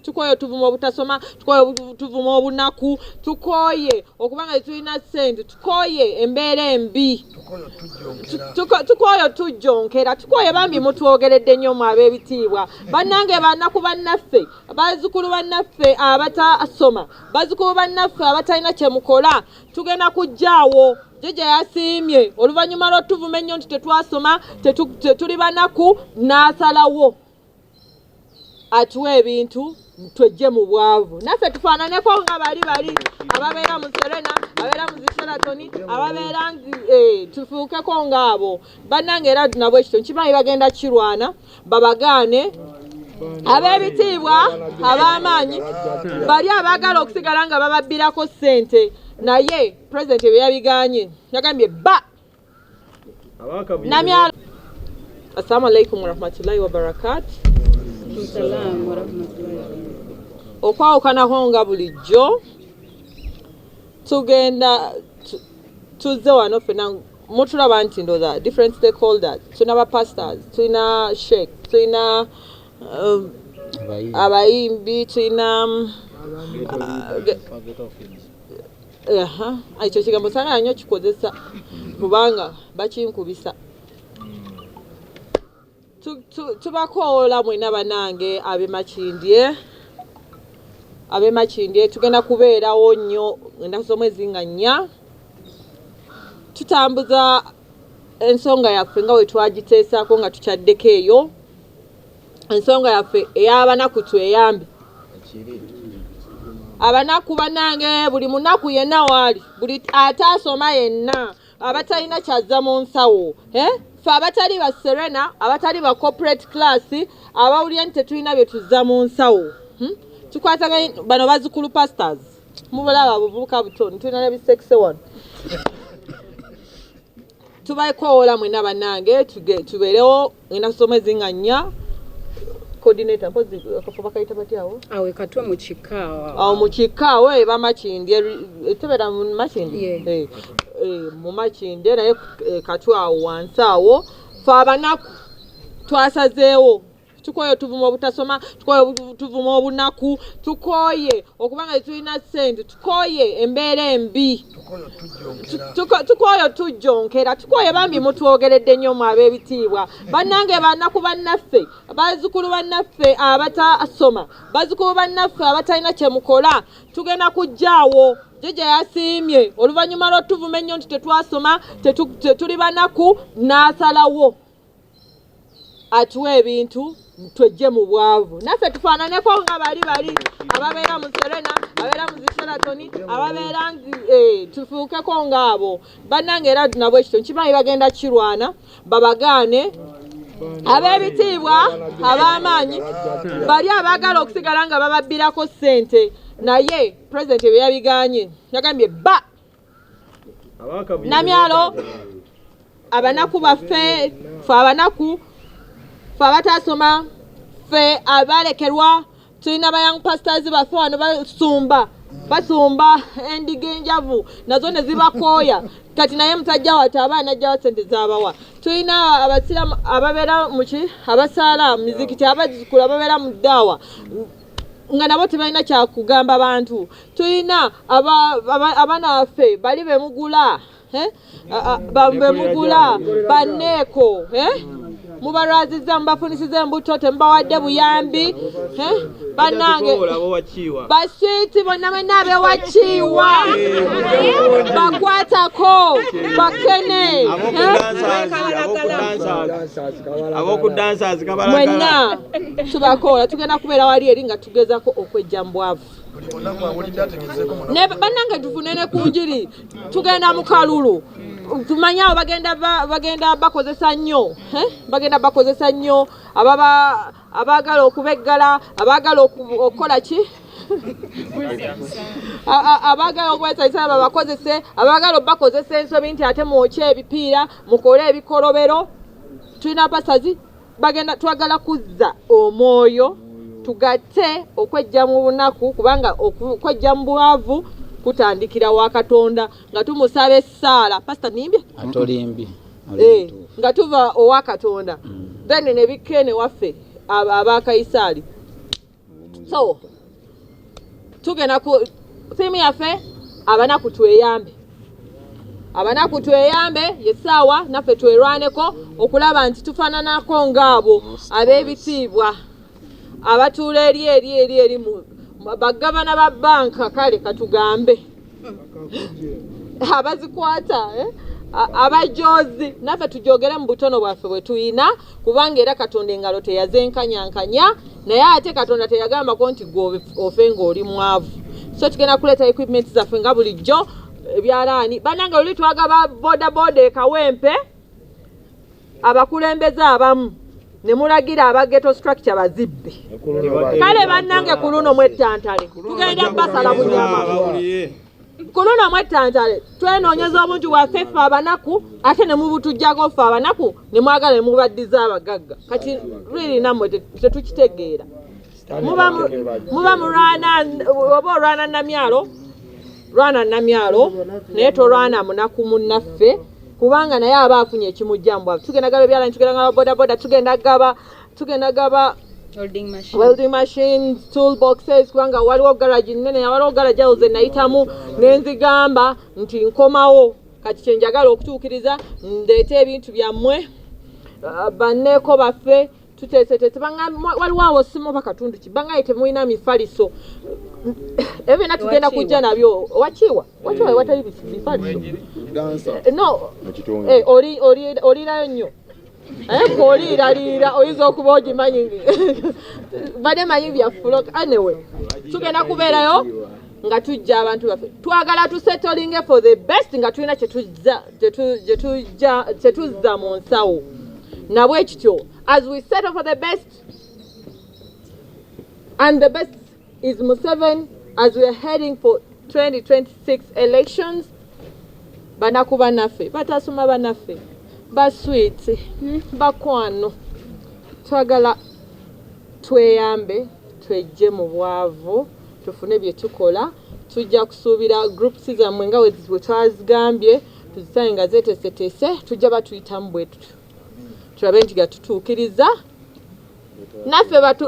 tukoye tuvuma obutasoma tukoye tuvuma obunaku tukoye okubanga tulina ssente tukoye embeera embi tukoye tujjonkera tukoye bambi mutwogeredde nnyo mu ab'ebitiibwa bannange bannaku bannaffe bazzukulu bannaffe abatasoma bazzukulu bannaffe abatalina kye mukola tugenda kujjaawo Jeje yasiimye oluvannyuma lw'otuvuma ennyo nti tetwasoma tuli banaku n'asalawo atuwa ebintu twejje mu bwavu naffe tufaananeko nga bali ababeera mu Serena ababeera mu Sheraton ababeera tufuukeko ng'abo bannange era nabo ekito nkimanyi bagenda kirwana babagaane ab'ebitiibwa ab'amaanyi bali abaagala okusigala nga bababbirako ssente naye president bye yabiganye yagambye ba Namyalo. Assalamu alaikum warahmatullahi wabarakatuh. Assalamu warahmatullahi. Okwawukanaho nga bulijjo tugenda tuzze wano ffena mutulaba nti ndoza different stakeholders tulina bapastors tulina sheikh tulina abayimbi tulina ekyo kigambo sanga nnyo kikozesa kubanga bakinkubisa tubakoola mwena banange ab'emakindye tugenda kubeerawo nnyo ennaku z'omwezi nga 4 tutambuza ensonga yaffe nga bwe twagiteesaako nga tukyaddeko eyo ensonga yaffe ey'abanaku tweyambe abanaku banange buli munaku yenna waali buli ataasoma yenna abatalina kyazza mu nsawo ffe abatali ba Serena abatali ba corporate class abawulira nti tetulina bye tuzza mu nsawo tukwataganye bano bazzukulu pastors mubalaba buvubuka butono tulina ne bisekise wano tubaekoola mwena bannange tubeerewo ennaku z'omwezi nga 4 coordinator mpozi akafuba kayita batyawo awe katwa mu kikaawa awo mu kikaawa eba makindye tebera mu makindye mu makindye naye katwa wansi awo fe abanaku twasazeewo tukoye tuvuma obutasoma tukoye tuvuma obunaku tukoye okubanga tulina ssente tukoye embeera embi tukoye tujjonkera tukoye bambi mutwogeredde nnyo mu ab'ebitiibwa bannange bannaku bannaffe bazzukulu bannaffe abatasoma bazzukulu bannaffe abatalina kye mukola tugenda kujjaawo Jeje yasiimye oluvannyuma lw'otuvuma ennyo nti tetwasoma tuli banaku n'asalawo atuwa ebintu twejje mu bwavu naffe tufaananeko nga bali ababeera mu Serena ababeera mu Sheraton ababeera tufuukeko ng'abo bannange era nabo ekito nkimanyi bagenda kirwana babagaane ab'ebitiibwa ab'amaanyi bali abaagala okusigala nga bababbirako ssente naye president bye yabiganye yagambye ba Namyalo abanaku baffe fe abanaku fe abatasoma fe abalekerwa tulina ba young pastors baffe wano basumba endiga enjavu nazo ne zibakooya kati naye musajja wati abaana ajjawo ssente z'abawa tulina abasiramu ababeera muki abasaala mizikiti abazzukulu ababeera mu ddaawa nga nabo tebalina kyakugamba bantu tulina abaana baffe bali bemugula bemugula banneeko mubalwaziza mubafunisiza embuto temubawadde buyambi bannange baswiti bonna mwenna abewakiiwa bakwatako bakene mwenna tubakoola tugenda kubeera wali eri nga tugezako okwejja mu bwavu bannange tufune ne ku njiri tugenda mu kalulu tumanyi abo bagenda bakozesa nnyo abaagala okubeggala abaagala okukola ki abaagala okwesayisa babakozese abaagala obakozesa ensobi nti ate mwokye ebipiira mukole ebikolobero tulina pasazi twagala kuzza omwoyo tugatte okwejja mu bunaku kubanga okwejja mu bwavu kutandikira wa Katonda nga tumusaba essaala pastor nimbye atolimbi nga tuva owa Katonda then ne bikene waffe abakaisali so tugenda ku theme yaffe abanaku tweyambe. Abanaku tweyambe yesaawa naffe twerwaneko okulaba nti tufaananako ng'abo ab'ebitiibwa abatuula eri mu bagavana ba banka kale katugambe abazikwata abajozi naffe tujogere mu butono bwaffe bwe tuyina kubanga era Katonda engalo teyazenkanyankanya naye ate Katonda teyagambako nti gwe ofe ng'oli mwavu. So tugenda kuleeta equipment zaffe nga bulijjo ebyalaani bannange luli twagaba bodaboda ekawempe abakulembeze abamu ne mulagira aba ghetto structure bazibbe kale bannange ku luno mwettantale tugenda basala bunyama ku luno mwettantale twenoonyeza obuntu bwaffe ffe abanaku ate ne mubutujjago ffe abanaku ne mwagala ne mubaddiza abagagga kati really nammwe tetukitegeera muba mulwana oba olwana Namyalo naye tolwana munaku munnaffe kubanga naye aba afunye ekimujjambu tugenda gaba ebyalaani tugenda gaba bodaboda tugenda gaba welding machines toolboxes kubanga waliwo garage nnene waliwo garage awo ze nayitamu nenzigamba nti nkomawo kati kyenjagala okutuukiriza ndeete ebintu byammwe banneeko baffe tuteesetese waliwo awo simu bakatundu ki bangaye temulina mifaliso ebyo byonna tugenda kujja nabyo wakiwa watali mifaliso no olirayo nnyo oliiraliira oyinza okuba ogimanyi badde manyi byafulo anyway tugenda kubeerayo nga tujja abantu baffe twagala tusettlinge for the best nga tulina kyetuzza mu nsawo nabwe kityo as we settle for the best and the best is Museveni as we are heading for 2026 elections banaku banaffe batasoma banaffe basweet bakwano twagala tweyambe twejje mu bwavu tufune bye tukola tujja kusuubira groups zammwe nga we twazigambye tuzisaye nga zeeteeseteese tujja batuyitamu bwe tutyo tulabe nti gatutuukiriza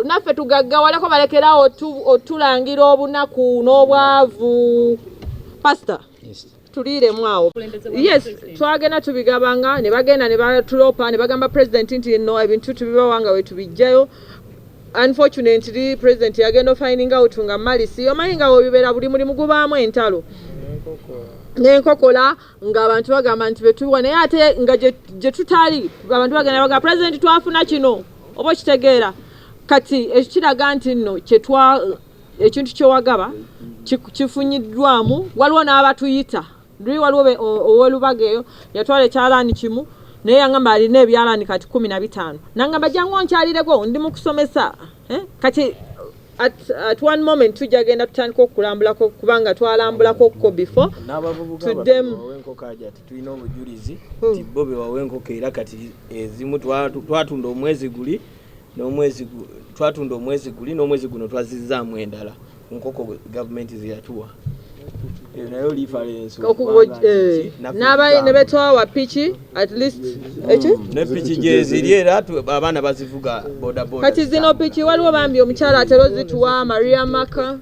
naffe tugaggawaleko balekerawo otulangira obunaku n'obwavu pastor tuliiremu awo yes twagenda tubigabanga ne bagenda ne batulopa ne bagamba president nti no ebintu tubibawanga we tubijjayo unfortunately president yagenda ofinding out nga malisi omanyi nga webibeera buli mulimu gubaamu entalo n'enkokola ng'abantu bagamba nti betuwa naye ate nga gye tutali abantu bagenda bagamba president twafuna kino oba okitegeera kati ekiraga nti nno ekintu kyewagaba kifunyiddwamu waliwo n'abatuyita luli waliwo ow'olubaga eyo yatwala ekyalaani kimu naye yangamba alina ebyalaani kati 15 nangamba jangu onkyalireko ndi mu kusomesa kati at one moment tujja genda tutandika okulambulako kubanga twalambulako ko before tuddemu tulina obujulizi nti bo be wawenkoko era kati ezimu twatunda omwezi guli n'omwezi guno twazizzaamu endala ku nkoko gavumenti zeyatuwa nayo reference ne betwawa piki at least ne piki gyeziri era abaana bazivuga bodaboda kati zino piki waliwo bambi omukyala atera ozituwa Maria Maka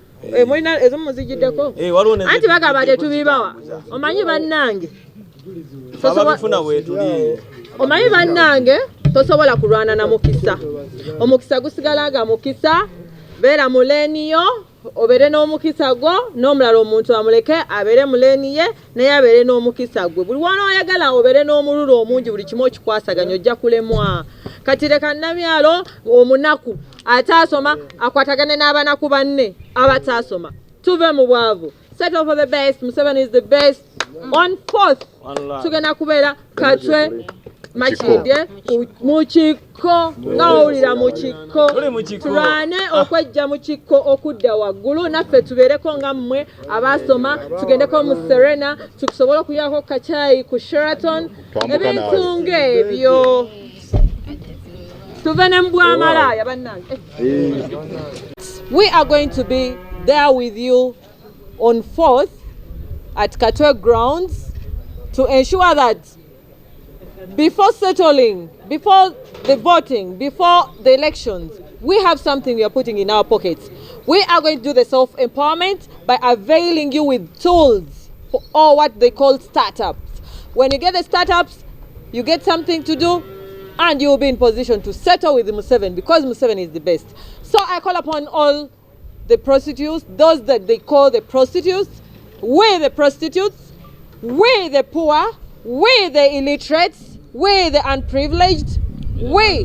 mulina ezimu muzigiddeko anti bagamba tetubibawa omanyi bannange omanyi bannange tosobola kulwana na mukisa omukisa gusigalanga mukisa beera muleniyo obere n'omukisa gwo n'omulala omuntu amuleke abere muleniye naye abere n'omukisa gwe buli wana oyagala obere n'omululu omungi buli kimu okikwasaganya ojja kulemwa kati leka Namyalo omunaku ataasoma akwatagane n'abanaku banne abatasoma tuve mu bwavu settle for the best Museveni is the best on 4th tugenda kubeera Katwe Makindye mukiko ngawulira mukiko tulwane okwejja mukiko okudda waggulu naffe tubeereko nga mmwe abasoma tugendeko mu Serena tukusobola okuyako kacayi ku Sheraton ebintu ng'ebyo tuve ne mbwamalaaya bannange. We are going to be there with you on 4th at Katwe grounds to ensure that before settling, before the voting, before the elections, we have something we are putting in our pockets. We are going to do the self-empowerment by availing you with tools for all what they call startups. When you get the startups, you get something to do, and you will be in position to settle with Museveni, because Museveni is the best. So I call upon all the prostitutes, those that they call the prostitutes, we the prostitutes, we the poor, we the illiterates, we the unprivileged, we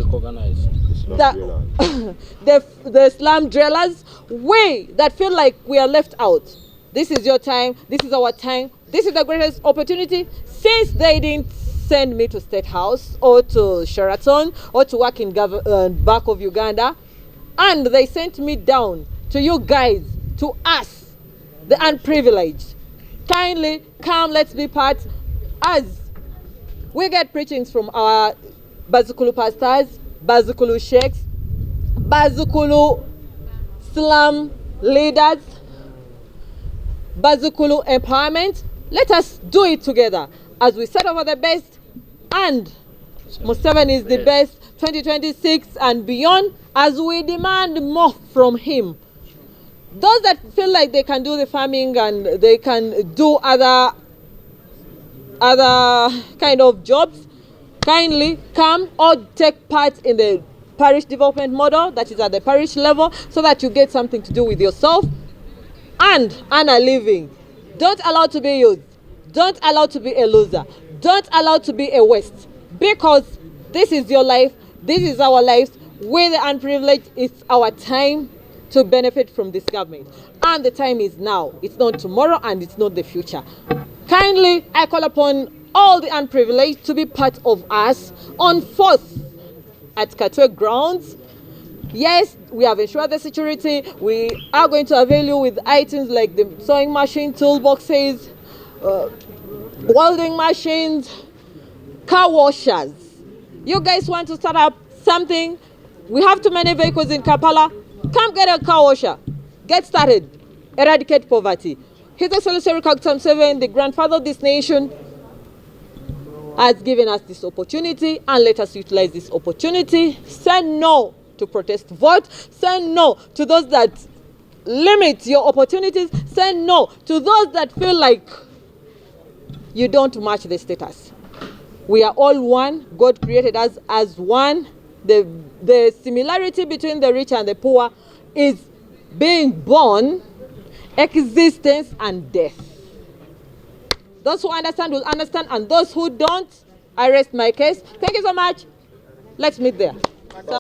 the slum dwellers, we that feel like we are left out. This is your time, this is our time, this is the greatest opportunity. Since they didn't send me to State House or to Sheraton or to work in back of Uganda, and they sent me down to you guys, to us, the unprivileged. Kindly come, let's be part, as we get preachings from our Bazukulu pastors, Bazukulu sheikhs, Bazukulu slum leaders, Bazukulu empowerment. Let us do it together as we set over the best, and Museveni is the best 2026 and beyond, as we demand more from him. Those that feel like they can do the farming and they can do other kind of jobs, kindly come or take part in the parish development model that is at the parish level, so that you get something to do with yourself and earn a living. Don't allow to be used. Don't allow to be a loser. Don't allow to be a waste, because this is your life. This is our lives. We're the unprivileged. It's our time to benefit from this government, and the time is now. It's not tomorrow, and it's not the future. Kindly, I call upon all the unprivileged to be part of us on 4th at Katwe grounds. Yes, we have ensured the security. We are going to avail you with items like the sewing machine, toolboxes, welding machines, car washers. You guys want to start up something? We have too many vehicles in Kampala. Come get a car washer. Get started. Eradicate poverty. His Excellency Museveni, the grandfather of this nation, has given us this opportunity, and let us utilize this opportunity. Say no to protest vote. Say no to those that limit your opportunities. Say no to those that feel like you don't match the status. We are all one. God created us as one. The similarity between the rich and the poor is being born, existence, and death. Those who understand will understand, and those who don't, I rest my case. Thank you so much. Let's meet there.